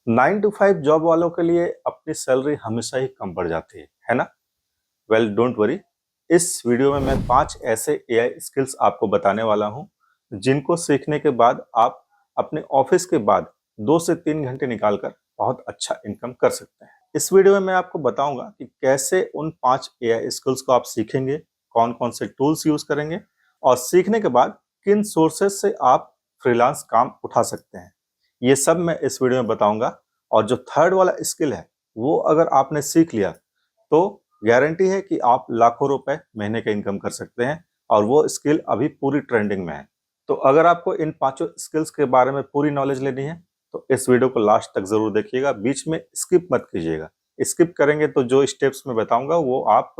9 to 5 job वालों के लिए अपनी सैलरी हमेशा ही कम पड़ जाती है ना? वेल डोंट वरी, इस वीडियो में मैं 5 ऐसे एआई स्किल्स आपको बताने वाला हूं जिनको सीखने के बाद आप अपने ऑफिस के बाद 2 से 3 घंटे निकालकर बहुत अच्छा इनकम कर सकते हैं। इस वीडियो में मैं आपको बताऊंगा कि कैसे उन 5 एआई स्किल्स को आप सीखेंगे, कौन कौन से टूल्स यूज करेंगे और सीखने के बाद किन सोर्सेज से आप फ्रीलांस काम उठा सकते हैं। ये सब मैं इस वीडियो में बताऊंगा। और जो थर्ड वाला स्किल है वो अगर आपने सीख लिया तो गारंटी है कि आप लाखों रुपए महीने का इनकम कर सकते हैं और वो स्किल अभी पूरी ट्रेंडिंग में है। तो अगर आपको इन 5 स्किल्स के बारे में पूरी नॉलेज लेनी है तो इस वीडियो को लास्ट तक जरूर देखिएगा, बीच में स्किप मत कीजिएगा। स्किप करेंगे तो जो स्टेप्स मैं बताऊंगा वो आप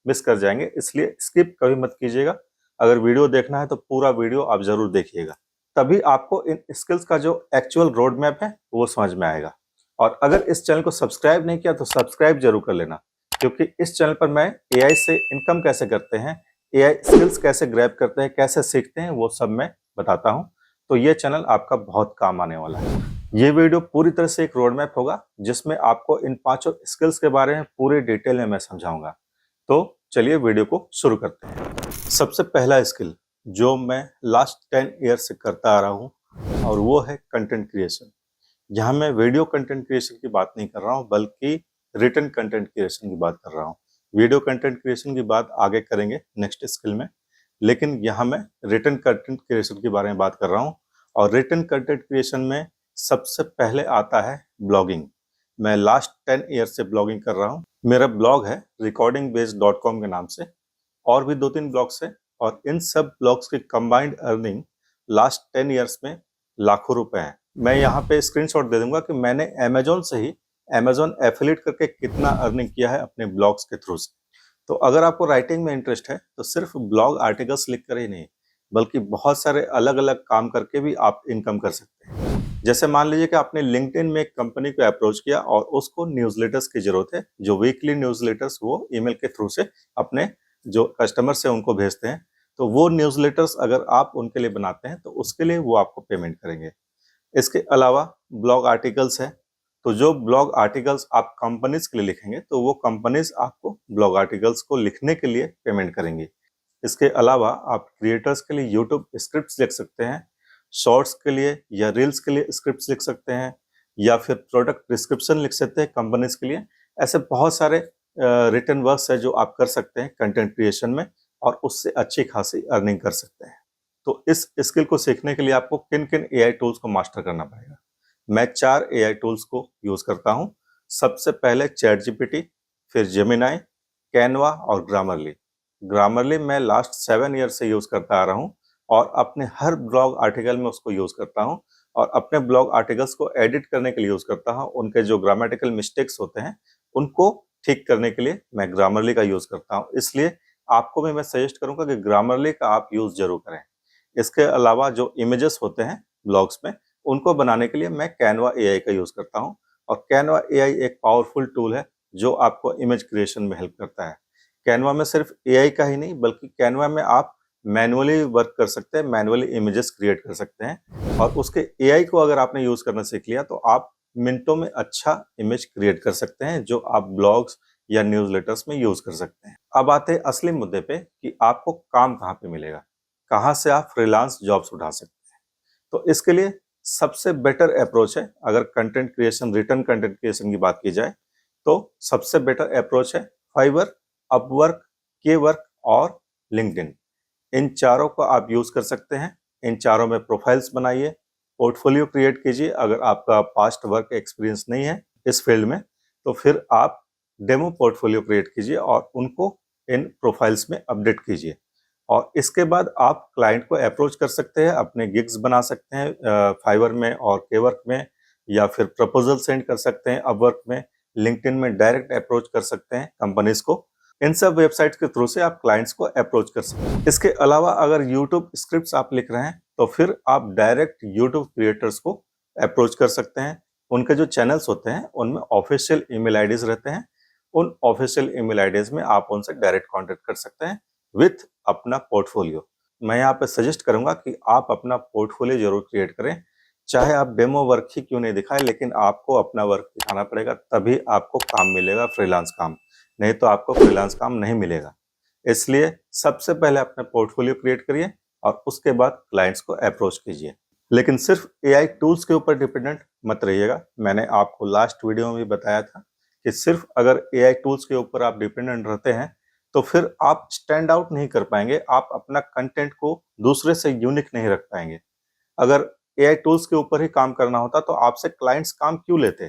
मिस कर जाएंगे, इसलिए स्किप कभी मत कीजिएगा। अगर वीडियो देखना है तो पूरा वीडियो आप जरूर देखिएगा, तभी आपको इन स्किल्स का जो एक्चुअल रोड मैप है वो समझ में आएगा। और अगर इस चैनल को सब्सक्राइब नहीं किया तो सब्सक्राइब जरूर कर लेना, क्योंकि इस चैनल पर मैं एआई से इनकम कैसे करते हैं, एआई स्किल्स कैसे ग्रैब करते हैं, कैसे सीखते हैं, वो सब मैं बताता हूं। तो ये चैनल आपका बहुत काम आने वाला है। ये वीडियो पूरी तरह से एक रोड मैप होगा जिसमें आपको इन 5 स्किल्स के बारे में पूरे डिटेल में मैं समझाऊंगा। तो चलिए वीडियो को शुरू करते हैं। सबसे पहला स्किल जो मैं लास्ट 10 ईयर से करता आ रहा हूं और वो है कंटेंट क्रिएशन। यहाँ मैं वीडियो कंटेंट क्रिएशन की बात नहीं कर रहा हूँ बल्कि रिटन कंटेंट क्रिएशन की बात कर रहा हूँ। वीडियो कंटेंट क्रिएशन की बात आगे करेंगे नेक्स्ट स्किल में, लेकिन यहाँ मैं रिटन कंटेंट क्रिएशन के बारे में बात कर रहा हूँ। और रिटन कंटेंट क्रिएशन में सबसे पहले आता है ब्लॉगिंग। मैं लास्ट 10 ईयर से ब्लॉगिंग कर रहा हूँ। मेरा ब्लॉग है recordingbase.com के नाम से, और भी 2-3 ब्लॉग्स है, और इन सब ब्लॉग्स की कंबाइंड अर्निंग लास्ट 10 ईयर्स में लाखों रुपए है। मैं यहाँ पे स्क्रीनशॉट दे दूंगा कि मैंने अमेजोन से ही अमेजोन एफिलिएट करके कितना अर्निंग किया है अपने ब्लॉग्स के थ्रू से। तो अगर आपको राइटिंग में इंटरेस्ट है तो सिर्फ ब्लॉग आर्टिकल्स लिख कर ही नहीं, बल्कि बहुत सारे अलग अलग काम करके भी आप इनकम कर सकते हैं। जैसे मान लीजिए कि आपने लिंक्डइन में एक कंपनी को अप्रोच किया और उसको न्यूज़लेटर्स की जरूरत है, जो वीकली न्यूज़लेटर्स वो ईमेल के थ्रू से अपने जो कस्टमर्स है उनको भेजते हैं। तो वो न्यूज़लेटर्स अगर आप उनके लिए बनाते हैं तो उसके लिए वो आपको पेमेंट करेंगे। इसके अलावा ब्लॉग आर्टिकल्स है, तो जो ब्लॉग आर्टिकल्स आप कंपनीज के लिए लिखेंगे तो वो कंपनीज आपको ब्लॉग आर्टिकल्स को लिखने के लिए पेमेंट करेंगी। इसके अलावा आप क्रिएटर्स के लिए यूट्यूब स्क्रिप्ट्स लिख सकते हैं, शॉर्ट्स के लिए या रील्स के लिए स्क्रिप्ट्स लिख सकते हैं, या फिर प्रोडक्ट डिस्क्रिप्शन लिख सकते हैं कंपनीज के लिए। ऐसे बहुत सारे रिटन वर्क्स है जो आप कर सकते हैं कंटेंट क्रिएशन में, और उससे अच्छी खासी अर्निंग कर सकते हैं। तो इस स्किल को सीखने के लिए आपको किन किन एआई टूल्स को मास्टर करना पड़ेगा। मैं 4 एआई टूल्स को यूज करता हूं। सबसे पहले चैट जीपीटी, फिर जेमिनाई, कैनवा और ग्रामरली। ग्रामरली मैं लास्ट 7 ईयर से यूज करता आ रहा हूं और अपने हर ब्लॉग आर्टिकल में उसको यूज करता हूं, और अपने ब्लॉग आर्टिकल्स को एडिट करने के लिए यूज करता हूं। उनके जो ग्रामेटिकल मिस्टेक्स होते हैं उनको ठीक करने के लिए मैं ग्रामरली का यूज करता हूं। इसलिए आपको भी मैं सजेस्ट करूंगा कि ग्रामरली का आप यूज जरूर करें। इसके अलावा जो इमेजेस होते हैं ब्लॉग्स में उनको बनाने के लिए मैं कैनवा एआई का यूज करता हूं। और कैनवा एआई एक पावरफुल टूल है जो आपको इमेज क्रिएशन में हेल्प करता है। कैनवा में सिर्फ एआई का ही नहीं बल्कि कैनवा में आप मैनुअली वर्क कर सकते हैं, मैनुअली इमेजेस क्रिएट कर सकते हैं, और उसके एआई को अगर आपने यूज करना सीख लिया तो आप मिनटों में अच्छा इमेज क्रिएट कर सकते हैं जो आप ब्लॉग्स या न्यूज़लेटर्स में यूज कर सकते हैं। अब आते हैं असली मुद्दे पे कि आपको काम कहाँ पे मिलेगा, कहाँ से आप फ्रीलांस जॉब्स उठा सकते हैं। तो इसके लिए सबसे बेटर अप्रोच है, अगर content creation, written content creation की बात की जाए तो सबसे बेटर अप्रोच है फाइवर, अपवर्क, केवर्क और लिंक्डइन। इन चारों को आप यूज कर सकते हैं। इन चारों में प्रोफाइल्स बनाइए, पोर्टफोलियो क्रिएट कीजिए। अगर आपका पास्ट वर्क एक्सपीरियंस नहीं है इस फील्ड में तो फिर आप डेमो पोर्टफोलियो क्रिएट कीजिए और उनको इन प्रोफाइल्स में अपडेट कीजिए। और इसके बाद आप क्लाइंट को अप्रोच कर सकते हैं, अपने गिग्स बना सकते हैं फाइवर में और केवर्क में, या फिर प्रपोजल सेंड कर सकते हैं अपवर्क में, लिंक्डइन में डायरेक्ट अप्रोच कर सकते हैं कंपनीज को। इन सब वेबसाइट्स के थ्रू से आप क्लाइंट्स को अप्रोच कर सकते हैं। इसके अलावा अगर यूट्यूब स्क्रिप्ट्स आप लिख रहे हैं तो फिर आप डायरेक्ट यूट्यूब क्रिएटर्स को अप्रोच कर सकते हैं। उनके जो चैनल्स होते हैं उनमें ऑफिशियल ईमेल आईडीज रहते हैं। उन ऑफिशियल ईमेल आईडीज में आप उनसे डायरेक्ट कॉन्टेक्ट कर सकते हैं विथ अपना पोर्टफोलियो। मैं यहाँ पे सजेस्ट करूंगा कि आप अपना पोर्टफोलियो जरूर क्रिएट करें, चाहे आप डेमो वर्क ही क्यों नहीं दिखाएं, लेकिन आपको अपना वर्क दिखाना पड़ेगा, तभी आपको काम मिलेगा, फ्रीलांस काम। नहीं तो आपको फ्रीलांस काम नहीं मिलेगा। इसलिए सबसे पहले अपना पोर्टफोलियो क्रिएट करिए और उसके बाद क्लाइंट्स को अप्रोच कीजिए। लेकिन सिर्फ एआई टूल्स के ऊपर डिपेंडेंट मत रहिएगा। मैंने आपको लास्ट वीडियो में भी बताया था कि सिर्फ अगर एआई टूल्स के ऊपर आप डिपेंडेंट रहते हैं तो फिर आप स्टैंड आउट नहीं कर पाएंगे, आप अपना कंटेंट को दूसरे से यूनिक नहीं रख पाएंगे। अगर एआई टूल्स के ऊपर ही काम करना होता तो आपसे क्लाइंट्स काम क्यों लेते?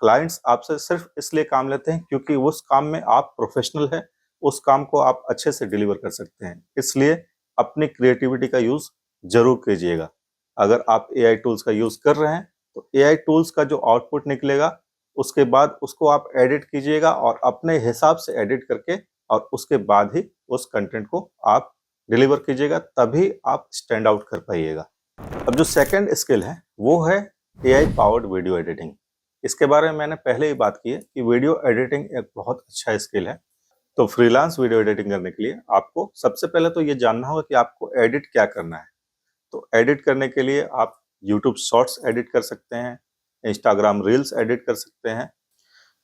क्लाइंट्स आपसे सिर्फ इसलिए काम लेते हैं क्योंकि उस काम में आप प्रोफेशनल है, उस काम को आप अच्छे से डिलीवर कर सकते हैं। इसलिए अपनी क्रिएटिविटी का यूज जरूर कीजिएगा। अगर आप एआई टूल्स का यूज कर रहे हैं तो एआई टूल्स का जो आउटपुट निकलेगा उसके बाद उसको आप एडिट कीजिएगा और अपने हिसाब से एडिट करके और उसके बाद ही उस कंटेंट को आप डिलीवर कीजिएगा, तभी आप स्टैंड आउट कर पाइएगा। अब जो सेकंड स्किल है वो है एआई पावर्ड वीडियो एडिटिंग। इसके बारे में मैंने पहले ही बात की है कि वीडियो एडिटिंग एक बहुत अच्छा स्किल है। तो फ्रीलांस वीडियो एडिटिंग करने के लिए आपको सबसे पहले तो ये जानना होगा कि आपको एडिट क्या करना है। तो एडिट करने के लिए आप यूट्यूब शॉर्ट्स एडिट कर सकते हैं, इंस्टाग्राम रील्स एडिट कर सकते हैं,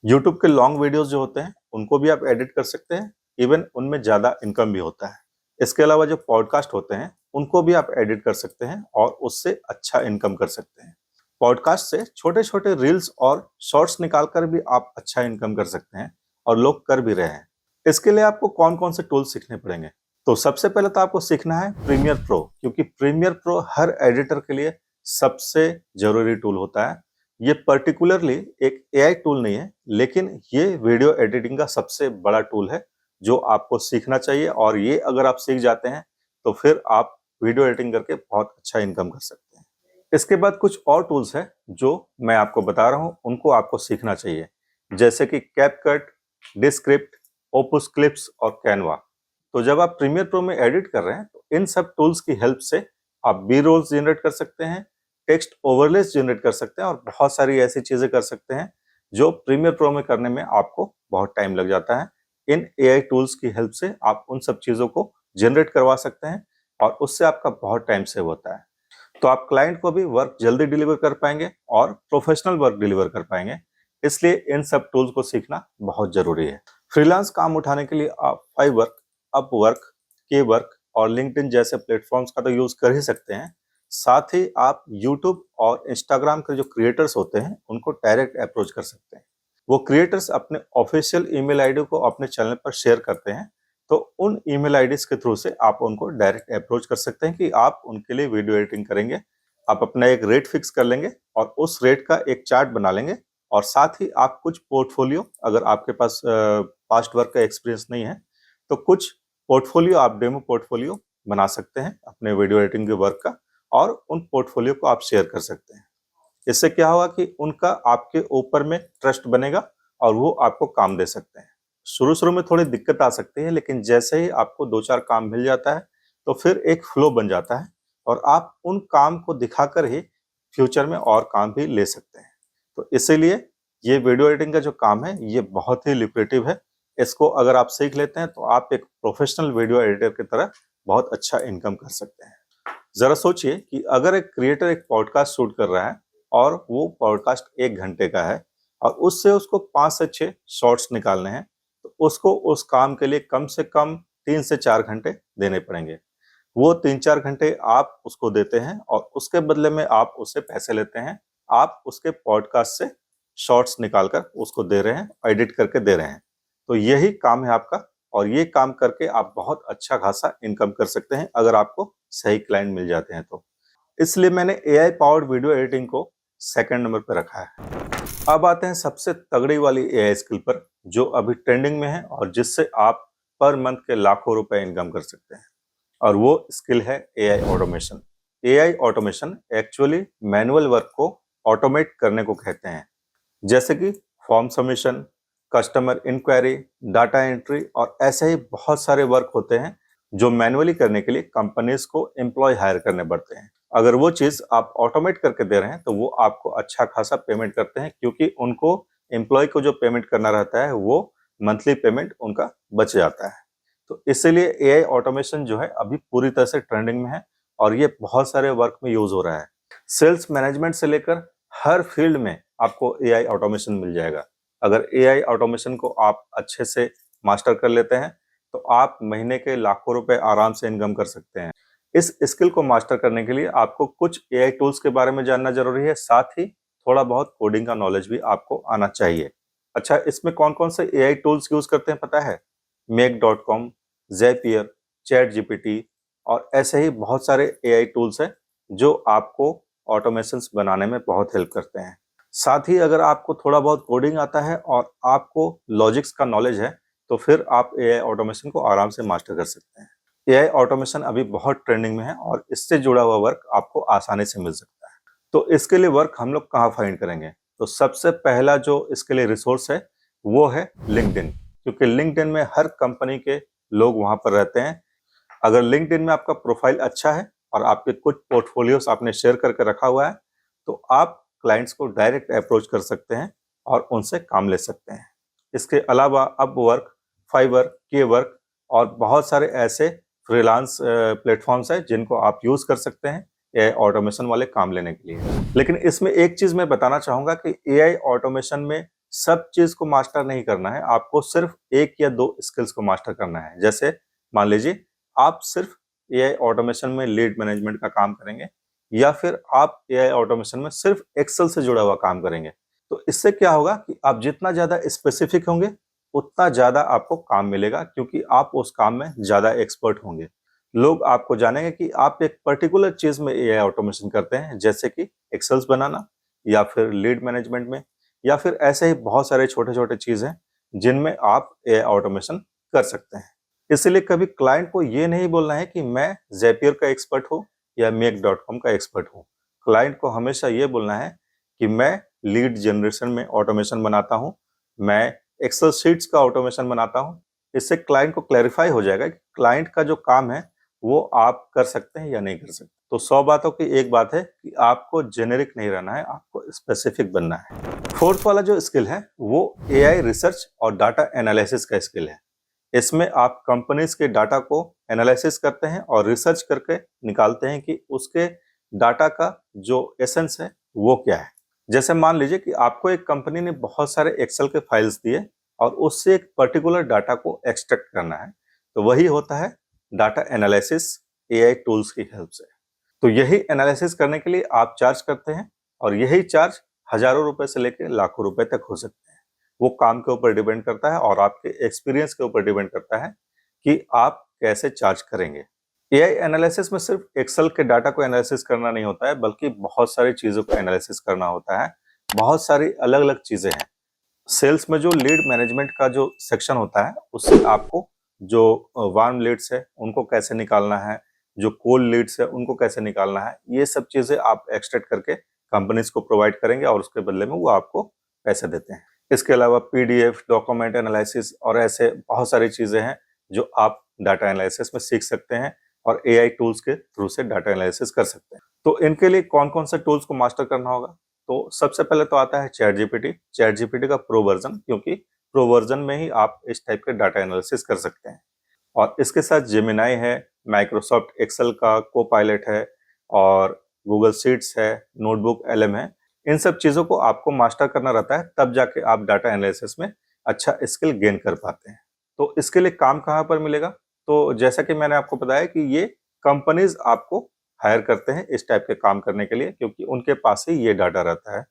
यूट्यूब के लॉन्ग वीडियोस जो होते हैं उनको भी आप एडिट कर सकते हैं। इवन उनमें ज़्यादा इनकम भी होता है। इसके अलावा जो पॉडकास्ट होते हैं उनको भी आप एडिट कर सकते हैं और उससे अच्छा इनकम कर सकते हैं। पॉडकास्ट से छोटे छोटे रील्स और शॉर्ट्स निकालकर भी आप अच्छा इनकम कर सकते हैं और लोग कर भी रहे हैं। इसके लिए आपको कौन कौन से टूल्स सीखने पड़ेंगे? तो सबसे पहले तो आपको सीखना है प्रीमियर प्रो, क्योंकि प्रीमियर प्रो हर एडिटर के लिए सबसे जरूरी टूल होता है। ये पर्टिकुलरली एक एआई टूल नहीं है, लेकिन ये वीडियो एडिटिंग का सबसे बड़ा टूल है जो आपको सीखना चाहिए। और ये अगर आप सीख जाते हैं तो फिर आप वीडियो एडिटिंग करके बहुत अच्छा इनकम कर सकते हैं। इसके बाद कुछ और टूल्स हैं जो मैं आपको बता रहा हूँ, उनको आपको सीखना चाहिए, जैसे कि कैपकट, डिस्क्रिप्ट, ओपुस क्लिप्स और कैनवा। तो जब आप प्रीमियर प्रो में एडिट कर रहे हैं तो इन सब टूल्स की हेल्प से आप बी रोल्स जनरेट कर सकते हैं, टेक्स्ट ओवरलेस जनरेट कर सकते हैं और बहुत सारी ऐसी चीजें कर सकते हैं जो प्रीमियर प्रो में करने में आपको बहुत टाइम लग जाता है। इन एआई टूल्स की हेल्प से आप उन सब चीजों को जनरेट करवा सकते हैं और उससे आपका बहुत टाइम सेव होता है। तो आप क्लाइंट को भी वर्क जल्दी डिलीवर कर पाएंगे और प्रोफेशनल वर्क डिलीवर कर पाएंगे। इसलिए इन सब टूल्स को सीखना बहुत जरूरी है। फ्रीलांस काम उठाने के लिए आप फाइवर, अपवर्क, केवर्क और लिंक्डइन जैसे प्लेटफॉर्म्स का तो यूज कर ही सकते हैं। साथ ही आप यूट्यूब और इंस्टाग्राम के जो क्रिएटर्स होते हैं उनको डायरेक्ट अप्रोच कर सकते हैं। वो क्रिएटर्स अपने ऑफिशियल ईमेल आईडी को अपने चैनल पर शेयर करते हैं, तो उन ईमेल आईडीज के थ्रू से आप उनको डायरेक्ट अप्रोच कर सकते हैं कि आप उनके लिए वीडियो एडिटिंग करेंगे। आप अपना एक रेट फिक्स कर लेंगे और उस रेट का एक चार्ट बना लेंगे और साथ ही आप कुछ पोर्टफोलियो, अगर आपके पास पास्ट वर्क का एक्सपीरियंस नहीं है तो कुछ पोर्टफोलियो, आप डेमो पोर्टफोलियो बना सकते हैं अपने वीडियो एडिटिंग के वर्क का और उन पोर्टफोलियो को आप शेयर कर सकते हैं। इससे क्या होगा कि उनका आपके ऊपर में ट्रस्ट बनेगा और वो आपको काम दे सकते हैं। शुरू शुरू में थोड़ी दिक्कत आ सकती है, लेकिन जैसे ही आपको 2-4 काम मिल जाता है तो फिर एक फ्लो बन जाता है और आप उन काम को दिखाकर ही फ्यूचर में और काम भी ले सकते हैं। तो इसीलिए ये वीडियो एडिटिंग का जो काम है ये बहुत ही लुक्रेटिव है। इसको अगर आप सीख लेते हैं तो आप एक प्रोफेशनल वीडियो एडिटर की तरह बहुत अच्छा इनकम कर सकते हैं। जरा सोचिए कि अगर एक क्रिएटर एक पॉडकास्ट शूट कर रहा है और वो पॉडकास्ट 1 घंटे का है और उससे उसको 5 से 6 शॉर्ट्स निकालने हैं, तो उसको उस काम के लिए कम से कम 3 से 4 घंटे देने पड़ेंगे। वो 3-4 घंटे आप उसको देते हैं और उसके बदले में आप उससे पैसे लेते हैं। आप उसके पॉडकास्ट से शॉर्ट्स निकालकर उसको दे रहे हैं, एडिट करके दे रहे हैं। तो यही काम है आपका और ये काम करके आप बहुत अच्छा खासा इनकम कर सकते हैं अगर आपको सही क्लाइंट मिल जाते हैं तो। इसलिए मैंने एआई पावर्ड वीडियो एडिटिंग को सेकंड नंबर पर रखा है। अब आते हैं सबसे तगड़ी वाली एआई स्किल पर जो अभी ट्रेंडिंग में है और जिससे आप पर मंथ के लाखों रुपए इनकम कर सकते हैं, और वो स्किल है AI automation. AI automation actually manual work को ऑटोमेट करने को कहते हैं, जैसे कि form submission, customer enquiry, data entry और ऐसे ही बहुत सारे वर्क होते हैं जो मैनुअली करने के लिए कंपनीज को एम्प्लॉय हायर करने पड़ते हैं। अगर वो चीज आप ऑटोमेट करके दे रहे हैं तो वो आपको अच्छा खासा पेमेंट करते हैं, क्योंकि उनको एम्प्लॉय को जो पेमेंट करना रहता है वो मंथली पेमेंट उनका बच जाता है। तो इसीलिए एआई ऑटोमेशन जो है अभी पूरी तरह से ट्रेंडिंग में है और ये बहुत सारे वर्क में यूज हो रहा है। सेल्स मैनेजमेंट से लेकर हर फील्ड में आपको एआई ऑटोमेशन मिल जाएगा। अगर एआई ऑटोमेशन को आप अच्छे से मास्टर कर लेते हैं तो आप महीने के लाखों रुपए आराम से इनकम कर सकते हैं। इस स्किल को मास्टर करने के लिए आपको कुछ एआई टूल्स के बारे में जानना जरूरी है, साथ ही थोड़ा बहुत कोडिंग का नॉलेज भी आपको आना चाहिए। अच्छा, इसमें कौन कौन से एआई टूल्स यूज करते हैं पता है? Make.com, Zapier, ChatGPT और ऐसे ही बहुत सारे एआई टूल्स हैं जो आपको ऑटोमेशंस बनाने में बहुत हेल्प करते हैं। साथ ही अगर आपको थोड़ा बहुत कोडिंग आता है और आपको लॉजिक्स का नॉलेज है तो फिर आप एआई ऑटोमेशन को आराम से मास्टर कर सकते हैं। एआई ऑटोमेशन अभी बहुत ट्रेंडिंग में है और इससे जुड़ा हुआ वर्क आपको आसानी से मिल सकता है। तो इसके लिए वर्क हम लोग कहाँ फाइंड करेंगे? तो सबसे पहला जो इसके लिए रिसोर्स है वो है लिंक्डइन, क्योंकि लिंक्डइन में हर कंपनी के लोग वहां पर रहते हैं। अगर लिंक्डइन में आपका प्रोफाइल अच्छा है और आपके कुछ पोर्टफोलियोस आपने शेयर करके रखा हुआ है तो आप क्लाइंट्स को डायरेक्ट अप्रोच कर सकते हैं और उनसे काम ले सकते हैं। इसके अलावा अपवर्क, फाइवर, के-वर्क और बहुत सारे ऐसे फ्रीलांस प्लेटफॉर्म्स हैं जिनको आप यूज कर सकते हैं एआई ऑटोमेशन वाले काम लेने के लिए। लेकिन इसमें एक चीज मैं बताना चाहूंगा कि एआई ऑटोमेशन में सब चीज को मास्टर नहीं करना है, आपको सिर्फ एक या दो स्किल्स को मास्टर करना है। जैसे मान लीजिए आप सिर्फ एआई ऑटोमेशन में लीड मैनेजमेंट का काम करेंगे या फिर आप एआई ऑटोमेशन में सिर्फ एक्सेल से जुड़ा हुआ काम करेंगे, तो इससे क्या होगा कि आप जितना ज्यादा स्पेसिफिक होंगे उतना ज्यादा आपको काम मिलेगा, क्योंकि आप उस काम में ज्यादा एक्सपर्ट होंगे। लोग आपको जानेंगे कि आप एक पर्टिकुलर चीज में एआई ऑटोमेशन करते हैं, जैसे कि एक्सेल्स बनाना या फिर लीड मैनेजमेंट में, या फिर ऐसे ही बहुत सारे छोटे छोटे चीज हैं जिनमें आप एआई ऑटोमेशन कर सकते हैं। इसलिए कभी क्लाइंट को ये नहीं बोलना है कि मैं ज़ेपियर का एक्सपर्ट हूँ या Make.com का एक्सपर्ट हूँ। क्लाइंट को हमेशा ये बोलना है कि मैं लीड जनरेशन में ऑटोमेशन बनाता हूँ, मैं एक्सेल शीट्स का ऑटोमेशन बनाता हूँ। इससे क्लाइंट को क्लैरिफाई हो जाएगा कि क्लाइंट का जो काम है वो आप कर सकते हैं या नहीं कर सकते। तो 100 बातों की एक बात है कि आपको जेनेरिक नहीं रहना है, आपको स्पेसिफिक बनना है। फोर्थ वाला जो स्किल है वो एआई रिसर्च और डाटा एनालिसिस का स्किल है। इसमें आप कंपनीज के डाटा को एनालिसिस करते हैं और रिसर्च करके निकालते हैं कि उसके डाटा का जो एसेंस है वो क्या है। जैसे मान लीजिए कि आपको एक कंपनी ने बहुत सारे एक्सेल के फाइल्स दिए और उससे एक पर्टिकुलर डाटा को एक्सट्रैक्ट करना है, तो वही होता है डाटा एनालिसिस एआई टूल्स की हेल्प से। तो यही एनालिसिस करने के लिए आप चार्ज करते हैं और यही चार्ज हजारों रुपए से लेकर लाखों रुपए तक हो सकते हैं। वो काम के ऊपर डिपेंड करता है और आपके एक्सपीरियंस के ऊपर डिपेंड करता है कि आप कैसे चार्ज करेंगे। एआई एनालिसिस में सिर्फ एक्सेल के डाटा को एनालिसिस करना नहीं होता है, बल्कि बहुत सारी चीजों को एनालिसिस करना होता है। बहुत सारी अलग अलग चीजें हैं। सेल्स में जो लीड मैनेजमेंट का जो सेक्शन होता है उससे आपको जो वार्म लीड्स है उनको कैसे निकालना है, जो कोल्ड लीड्स है उनको कैसे निकालना है, ये सब चीजें आप एक्सट्रैक्ट करके कंपनीज को प्रोवाइड करेंगे और उसके बदले में वो आपको पैसे देते हैं। इसके अलावा पीडीएफ, डॉक्यूमेंट एनालिसिस और ऐसे बहुत सारी चीजें हैं जो आप डाटा एनालिसिस में सीख सकते हैं और एआई टूल्स के थ्रू से डाटा एनालिसिस कर सकते हैं। तो इनके लिए कौन कौन से टूल्स को मास्टर करना होगा? तो सबसे पहले तो आता है चैट जीपीटी का प्रो वर्जन, क्योंकि प्रो वर्जन में ही आप इस टाइप के डाटा एनालिसिस कर सकते हैं। और इसके साथ जेमिनाई है, माइक्रोसॉफ्ट एक्सेल का कोपायलट है और गूगल शीट्स है, नोटबुक एलएम है। इन सब चीजों को आपको मास्टर करना रहता है, तब जाके आप डाटा एनालिसिस में अच्छा स्किल गेन कर पाते हैं। तो इसके लिए काम कहाँ पर मिलेगा? तो जैसा कि मैंने आपको बताया कि ये कंपनीज आपको हायर करते हैं इस टाइप के काम करने के लिए, क्योंकि उनके पास ही ये डाटा रहता है।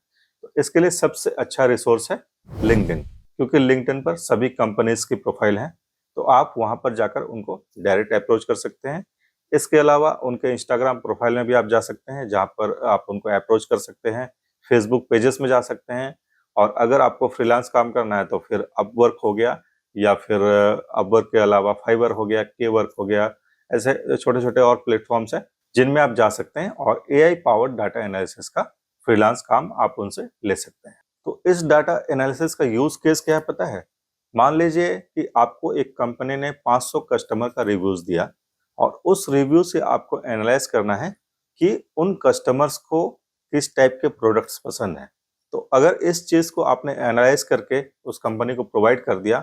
तो इसके लिए सबसे अच्छा रिसोर्स है लिंक्डइन, क्योंकि लिंक्डइन पर सभी कंपनीज की प्रोफाइल है, तो आप वहां पर जाकर उनको डायरेक्ट अप्रोच कर सकते हैं। इसके अलावा उनके इंस्टाग्राम प्रोफाइल में भी आप जा सकते हैं, जहां पर आप उनको अप्रोच कर सकते हैं। फेसबुक पेजेस में जा सकते हैं, और अगर आपको फ्रीलांस काम करना है तो फिर अपवर्क हो गया, या फिर अपवर्क के अलावा फाइवर हो गया, के वर्क हो गया, ऐसे छोटे छोटे और प्लेटफॉर्म्स हैं जिनमें आप जा सकते हैं और एआई पावर्ड डाटा एनालिसिस का फ्रीलांस काम आप उनसे ले सकते हैं। तो इस डाटा एनालिसिस का यूज केस क्या है पता है? मान लीजिए कि आपको एक कंपनी ने 500 कस्टमर का रिव्यूज दिया और उस रिव्यू से आपको एनालाइज करना है कि उन कस्टमर्स को किस टाइप के प्रोडक्ट्स पसंद हैं। तो अगर इस चीज को आपने एनालाइज करके उस कंपनी को प्रोवाइड कर दिया,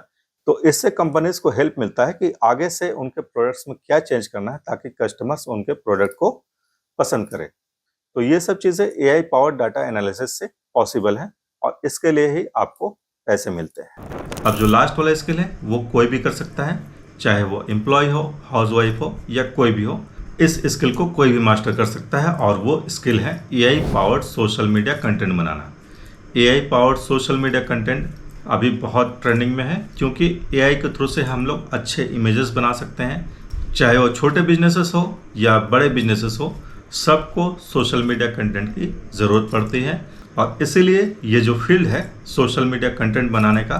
तो इससे कंपनीज को हेल्प मिलता है कि आगे से उनके प्रोडक्ट्स में क्या चेंज करना है ताकि कस्टमर्स उनके प्रोडक्ट को पसंद करें। तो ये सब चीज़ें AI पावर्ड डाटा एनालिसिस से पॉसिबल है और इसके लिए ही आपको पैसे मिलते हैं। अब जो लास्ट वाला स्किल है वो कोई भी कर सकता है, चाहे वो एम्प्लॉय हो, हाउसवाइफ हो या कोई भी हो। इस स्किल को कोई भी मास्टर कर सकता है और वो स्किल है AI powered social media content बनाना। AI powered social media content अभी बहुत ट्रेंडिंग में है, क्योंकि AI के थ्रू से हम लोग अच्छे इमेजेस बना सकते हैं, चाहे वो छोटे बिजनेसेस हो या बड़े बिजनेसेस हो, सबको सोशल मीडिया कंटेंट की ज़रूरत पड़ती है। और इसीलिए ये जो फील्ड है सोशल मीडिया कंटेंट बनाने का,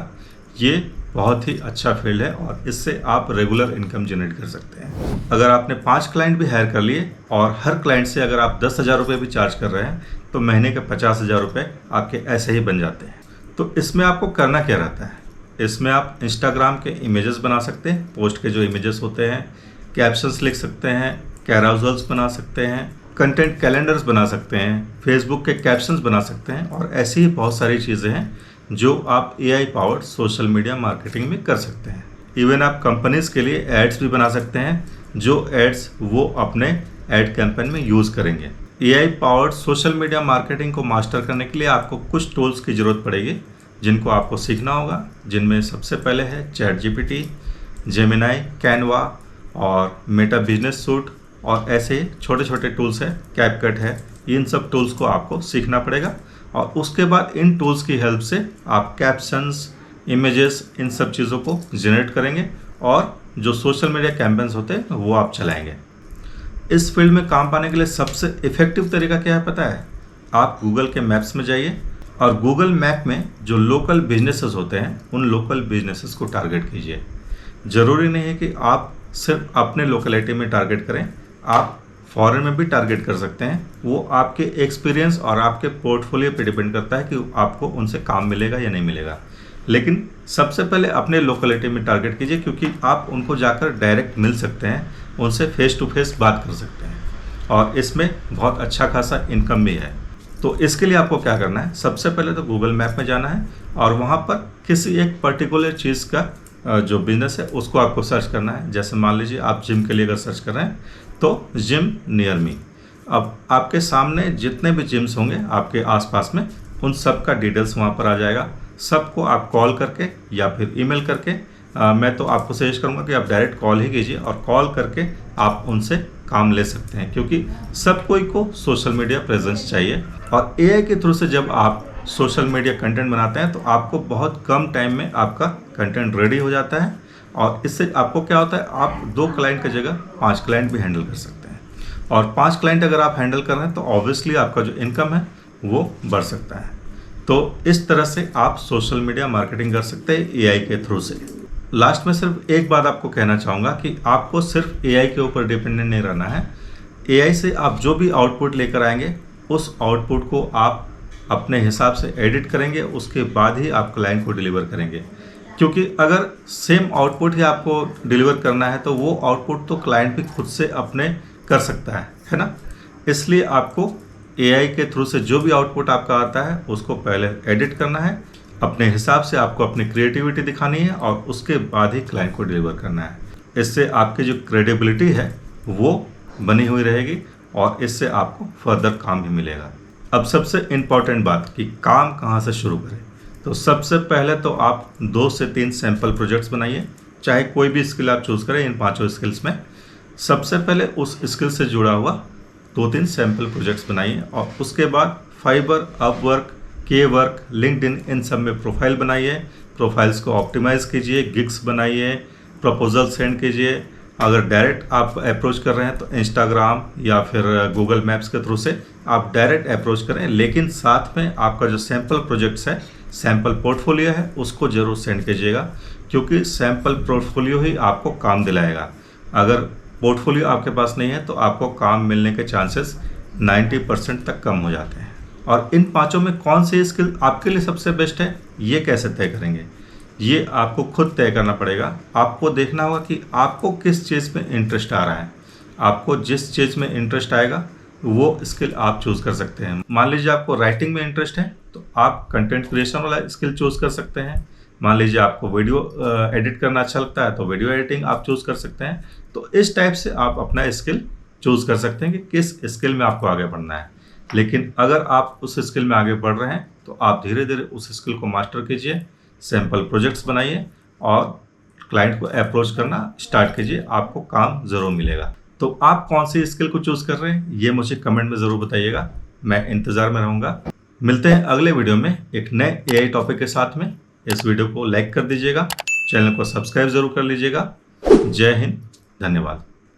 ये बहुत ही अच्छा फील्ड है और इससे आप रेगुलर इनकम जनरेट कर सकते हैं। अगर आपने 5 क्लाइंट भी हायर कर लिए और हर क्लाइंट से अगर आप 10,000 रुपये भी चार्ज कर रहे हैं, तो महीने के 50,000 रुपये आपके ऐसे ही बन जाते हैं। तो इसमें आपको करना क्या रहता है, इसमें आप इंस्टाग्राम के इमेजेस बना सकते हैं, पोस्ट के जो इमेजेस होते हैं, कैप्शंस लिख सकते हैं, कैराउजल्स बना सकते हैं, कंटेंट कैलेंडर्स बना सकते हैं, फेसबुक के कैप्शंस बना सकते हैं और ऐसी ही बहुत सारी चीज़ें हैं जो आप AI powered social media marketing में कर सकते हैं। इवन आप कंपनीज़ के लिए एड्स भी बना सकते हैं, जो एड्स वो अपने एड कैंपेन में यूज़ करेंगे। AI powered social media marketing को मास्टर करने के लिए आपको कुछ टूल्स की ज़रूरत पड़ेगी, जिनको आपको सीखना होगा, जिनमें सबसे पहले है ChatGPT, जेमिनाई, कैनवा और मेटा बिजनेस सूट और ऐसे छोटे छोटे टूल्स है, कैपकट है। इन सब टूल्स को आपको सीखना पड़ेगा और उसके बाद इन टूल्स की हेल्प से आप कैप्शंस, इमेजेस, इन सब चीज़ों को जनरेट करेंगे और जो सोशल मीडिया कैंपेन्स होते हैं वो आप चलाएंगे। इस फील्ड में काम पाने के लिए सबसे इफ़ेक्टिव तरीका क्या है पता है? आप गूगल के मैप्स में जाइए और गूगल मैप में जो लोकल बिजनेसेस होते हैं उन लोकल बिजनेसेस को टारगेट कीजिए। ज़रूरी नहीं है कि आप सिर्फ अपने लोकेलिटी में टारगेट करें, आप फॉरेन में भी टारगेट कर सकते हैं। वो आपके एक्सपीरियंस और आपके पोर्टफोलियो पे डिपेंड करता है कि आपको उनसे काम मिलेगा या नहीं मिलेगा। लेकिन सबसे पहले अपने लोकेलिटी में टारगेट कीजिए, क्योंकि आप उनको जाकर डायरेक्ट मिल सकते हैं, उनसे फेस टू फेस बात कर सकते हैं और इसमें बहुत अच्छा खासा इनकम भी है। तो इसके लिए आपको क्या करना है, सबसे पहले तो गूगल मैप में जाना है और वहाँ पर किसी एक पर्टिकुलर चीज़ का जो बिजनेस है उसको आपको सर्च करना है। जैसे मान लीजिए आप जिम के लिए अगर सर्च कर रहे हैं तो जिम नियर मी। अब आपके सामने जितने भी जिम्स होंगे आपके आसपास में, उन सब का डिटेल्स वहाँ पर आ जाएगा। सबको आप कॉल करके या फिर ईमेल करके, मैं तो आपको सजेस्ट करूँगा कि आप डायरेक्ट कॉल ही कीजिए और कॉल करके आप उनसे काम ले सकते हैं, क्योंकि सब कोई को सोशल मीडिया प्रेजेंस चाहिए। और AI के थ्रू से जब आप सोशल मीडिया कंटेंट बनाते हैं तो आपको बहुत कम टाइम में आपका कंटेंट रेडी हो जाता है और इससे आपको क्या होता है, आप 2 क्लाइंट की जगह 5 क्लाइंट भी हैंडल कर सकते हैं। और 5 क्लाइंट अगर आप हैंडल कर रहे हैं तो ऑब्वियसली आपका जो इनकम है वो बढ़ सकता है। तो इस तरह से आप सोशल मीडिया मार्केटिंग कर सकते हैं AI के थ्रू से। लास्ट में सिर्फ एक बात आपको कहना चाहूँगा कि आपको सिर्फ AI के ऊपर डिपेंडेंट नहीं रहना है। AI से आप जो भी आउटपुट लेकर आएंगे उस आउटपुट को आप अपने हिसाब से एडिट करेंगे, उसके बाद ही आप क्लाइंट को डिलीवर करेंगे। क्योंकि अगर सेम आउटपुट ही आपको डिलीवर करना है तो वो आउटपुट तो क्लाइंट भी खुद से अपने कर सकता है ना। इसलिए आपको AI के थ्रू से जो भी आउटपुट आपका आता है उसको पहले एडिट करना है, अपने हिसाब से आपको अपनी क्रिएटिविटी दिखानी है और उसके बाद ही क्लाइंट को डिलीवर करना है। इससे आपकी जो क्रेडिबिलिटी है वो बनी हुई रहेगी और इससे आपको फर्दर काम भी मिलेगा। अब सबसे इम्पॉर्टेंट बात कि काम कहाँ से शुरू करें, तो सबसे पहले तो आप 2 से 3 सैम्पल प्रोजेक्ट्स बनाइए, चाहे कोई भी स्किल आप चूज़ करें। इन 5 स्किल्स में सबसे पहले उस स्किल से जुड़ा हुआ 2-3 सैम्पल प्रोजेक्ट्स बनाइए और उसके बाद फाइबर, अपवर्क, Kwork, लिंक्डइन, इन सब में प्रोफाइल बनाइए। प्रोफाइल्स को ऑप्टिमाइज़ कीजिए, गिग्स बनाइए, प्रपोजल सेंड कीजिए। अगर डायरेक्ट आप अप्रोच कर रहे हैं तो इंस्टाग्राम या फिर गूगल मैप्स के थ्रू से आप डायरेक्ट अप्रोच करें, लेकिन साथ में आपका जो सैम्पल प्रोजेक्ट्स है, सैम्पल पोर्टफोलियो है, उसको ज़रूर सेंड कीजिएगा, क्योंकि सैम्पल पोर्टफोलियो ही आपको काम दिलाएगा। अगर पोर्टफोलियो आपके पास नहीं है तो आपको काम मिलने के चांसेस 90% तक कम हो जाते हैं। और इन 5 में कौन सी स्किल आपके लिए सबसे बेस्ट है, ये कैसे तय करेंगे, ये आपको खुद तय करना पड़ेगा। आपको देखना होगा कि आपको किस चीज़ में इंटरेस्ट आ रहा है। आपको जिस चीज़ में इंटरेस्ट आएगा वो स्किल आप चूज़ कर सकते हैं। मान लीजिए आपको राइटिंग में इंटरेस्ट है तो आप कंटेंट क्रिएशन वाला स्किल चूज़ कर सकते हैं। मान लीजिए आपको वीडियो एडिट करना अच्छा लगता है तो वीडियो एडिटिंग आप चूज़ कर सकते हैं। तो इस टाइप से आप अपना स्किल चूज़ कर सकते हैं कि किस स्किल में आपको आगे बढ़ना है। लेकिन अगर आप उस स्किल में आगे बढ़ रहे हैं तो आप धीरे धीरे उस स्किल को मास्टर कीजिए, सैम्पल प्रोजेक्ट्स बनाइए और क्लाइंट को अप्रोच करना स्टार्ट कीजिए, आपको काम ज़रूर मिलेगा। तो आप कौन सी स्किल को चूज़ कर रहे हैं ये मुझे कमेंट में ज़रूर बताइएगा, मैं इंतज़ार में रहूँगा। मिलते हैं अगले वीडियो में एक नए AI टॉपिक के साथ में। इस वीडियो को लाइक कर दीजिएगा, चैनल को सब्सक्राइब ज़रूर कर लीजिएगा। जय हिंद, धन्यवाद।